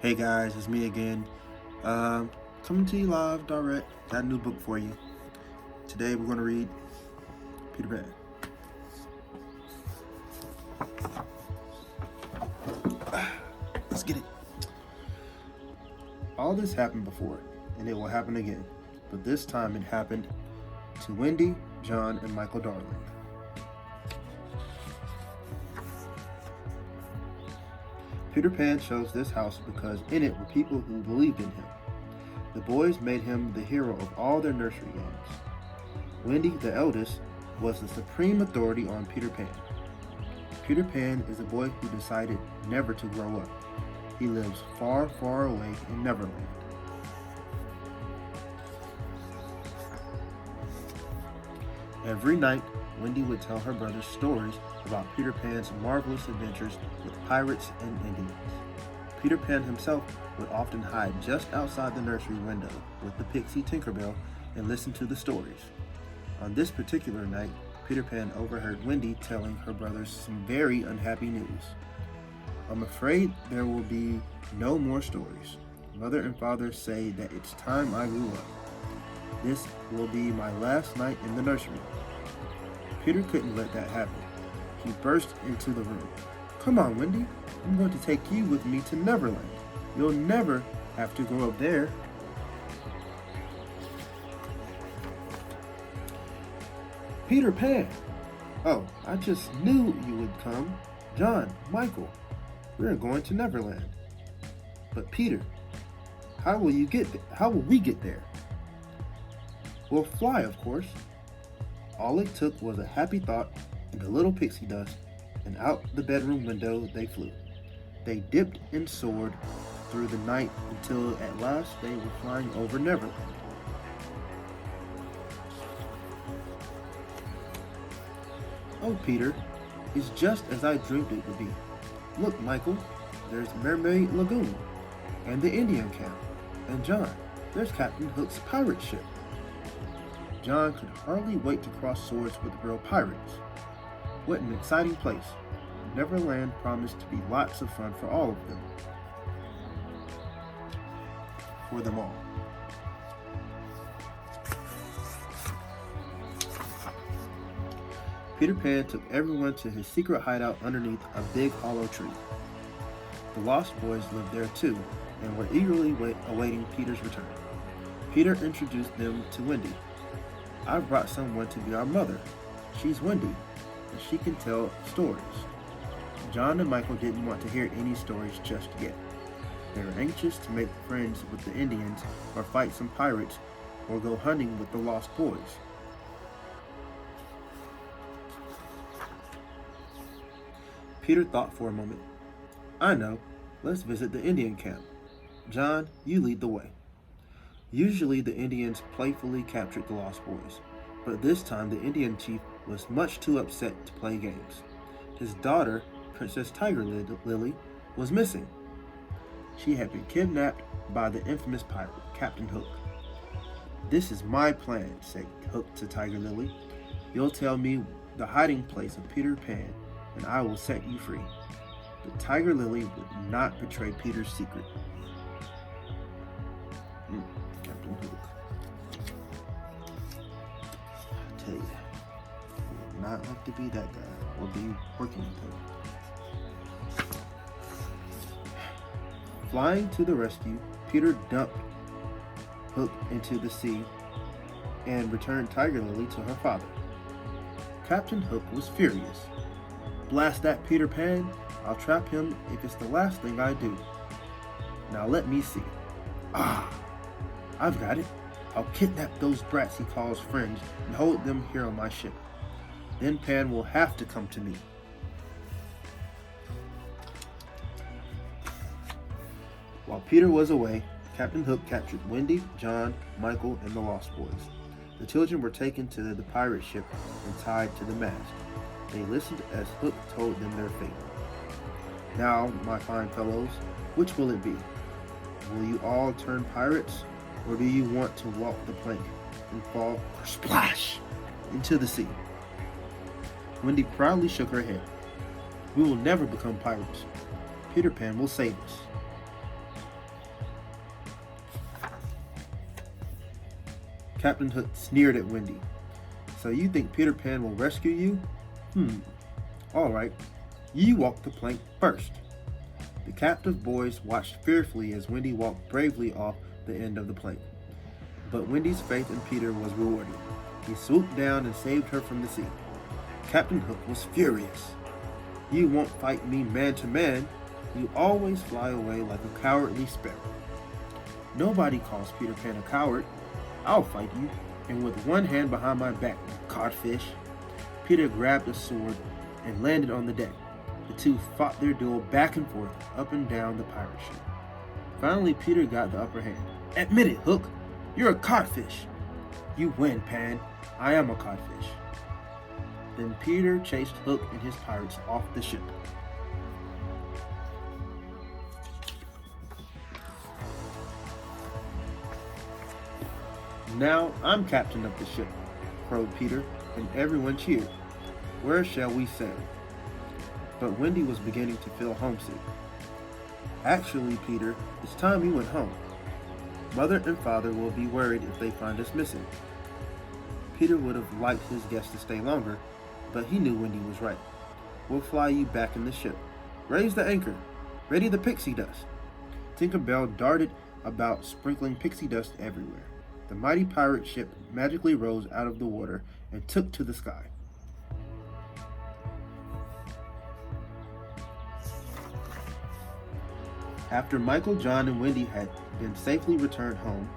Hey guys, it's me again. Um, Coming to you live, direct. Got a new book for you. Today we're going to read Peter Pan. Let's get it. All this happened before, and it will happen again. But this time it happened to Wendy, John, and Michael Darling. Peter Pan chose this house because in it were people who believed in him. The boys made him the hero of all their nursery games. Wendy, the eldest, was the supreme authority on Peter Pan. Peter Pan is a boy who decided never to grow up. He lives far, far away in Neverland. Every night, Wendy would tell her brothers stories about Peter Pan's marvelous adventures with pirates and Indians. Peter Pan himself would often hide just outside the nursery window with the pixie Tinkerbell and listen to the stories. On this particular night, Peter Pan overheard Wendy telling her brothers some very unhappy news. "I'm afraid there will be no more stories. Mother and father say that it's time I grew up. This will be my last night in the nursery." Peter couldn't let that happen. He burst into the room. "Come on, Wendy. I'm going to take you with me to Neverland. You'll never have to grow up there." "Peter Pan! Oh, I just knew you would come. John, Michael, we're going to Neverland." "But Peter, how will we get there?" "We'll fly, of course." All it took was a happy thought and a little pixie dust, and out the bedroom window they flew. They dipped and soared through the night until at last they were flying over Neverland. "Oh, Peter, it's just as I dreamed it would be. Look, Michael, there's Mermaid Lagoon, and the Indian camp. And John, there's Captain Hook's pirate ship." John could hardly wait to cross swords with real pirates. What an exciting place. Neverland promised to be lots of fun for all of them. For them all. Peter Pan took everyone to his secret hideout underneath a big hollow tree. The Lost Boys lived there too, and were eagerly awaiting Peter's return. Peter introduced them to Wendy. "I've brought someone to be our mother. She's Wendy, and she can tell stories." John and Michael didn't want to hear any stories just yet. They were anxious to make friends with the Indians, or fight some pirates, or go hunting with the Lost Boys. Peter thought for a moment. "I know. Let's visit the Indian camp. John, you lead the way." Usually the Indians playfully captured the Lost Boys, but this time the Indian chief was much too upset to play games. His daughter, Princess Tiger Lily, was missing. She had been kidnapped by the infamous pirate, Captain Hook. "This is my plan," said Hook to Tiger Lily. "You'll tell me the hiding place of Peter Pan, and I will set you free." But Tiger Lily would not betray Peter's secret. Captain Hook. I tell you, you would not have to be that guy or be working with him. Flying to the rescue, Peter dumped Hook into the sea and returned Tiger Lily to her father. Captain Hook was furious. "Blast that Peter Pan! I'll trap him if it's the last thing I do. Now let me see. I've got it. I'll kidnap those brats he calls friends and hold them here on my ship. Then Pan will have to come to me." While Peter was away, Captain Hook captured Wendy, John, Michael, and the Lost Boys. The children were taken to the pirate ship and tied to the mast. They listened as Hook told them their fate. "Now, my fine fellows, which will it be? Will you all turn pirates, or do you want to walk the plank and fall splash into the sea?" Wendy proudly shook her head. "We will never become pirates. Peter Pan will save us." Captain Hook sneered at Wendy. So you think Peter Pan will rescue you? All right. You walk the plank first. The captive boys watched fearfully as Wendy walked bravely off the end of the plank. But Wendy's faith in Peter was rewarded. He swooped down and saved her from the sea. Captain Hook was furious. You won't fight me man to man. You always fly away like a cowardly sparrow. Nobody calls Peter Pan a coward. I'll fight you, and with one hand behind my back, you codfish. Peter grabbed a sword and landed on the deck. The two fought their duel back and forth, up and down the pirate ship. Finally, Peter got the upper hand. Admit it, Hook. You're a codfish. You win, Pan. I am a codfish. Then Peter chased Hook and his pirates off the ship. Now I'm captain of the ship, crowed Peter, and everyone cheered. Where shall we sail? But Wendy was beginning to feel homesick. Actually, Peter, it's time you went home. Mother and Father will be worried if they find us missing. Peter would have liked his guests to stay longer, but he knew Wendy was right. We'll fly you back in the ship. Raise the anchor. Ready the pixie dust. Tinker Bell darted about, sprinkling pixie dust everywhere. The mighty pirate ship magically rose out of the water and took to the sky. After Michael, John, and Wendy had been safely returned home,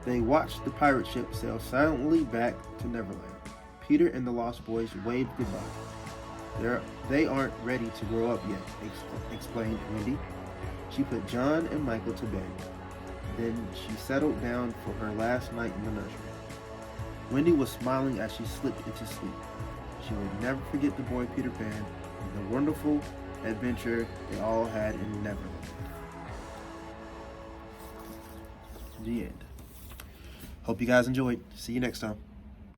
they watched the pirate ship sail silently back to Neverland. Peter and the Lost Boys waved goodbye. They aren't ready to grow up yet, explained Wendy. She put John and Michael to bed. Then she settled down for her last night in the nursery. Wendy was smiling as she slipped into sleep. She would never forget the boy Peter Pan and the wonderful adventure they all had in Neverland. The end. Hope you guys enjoyed. See you next time.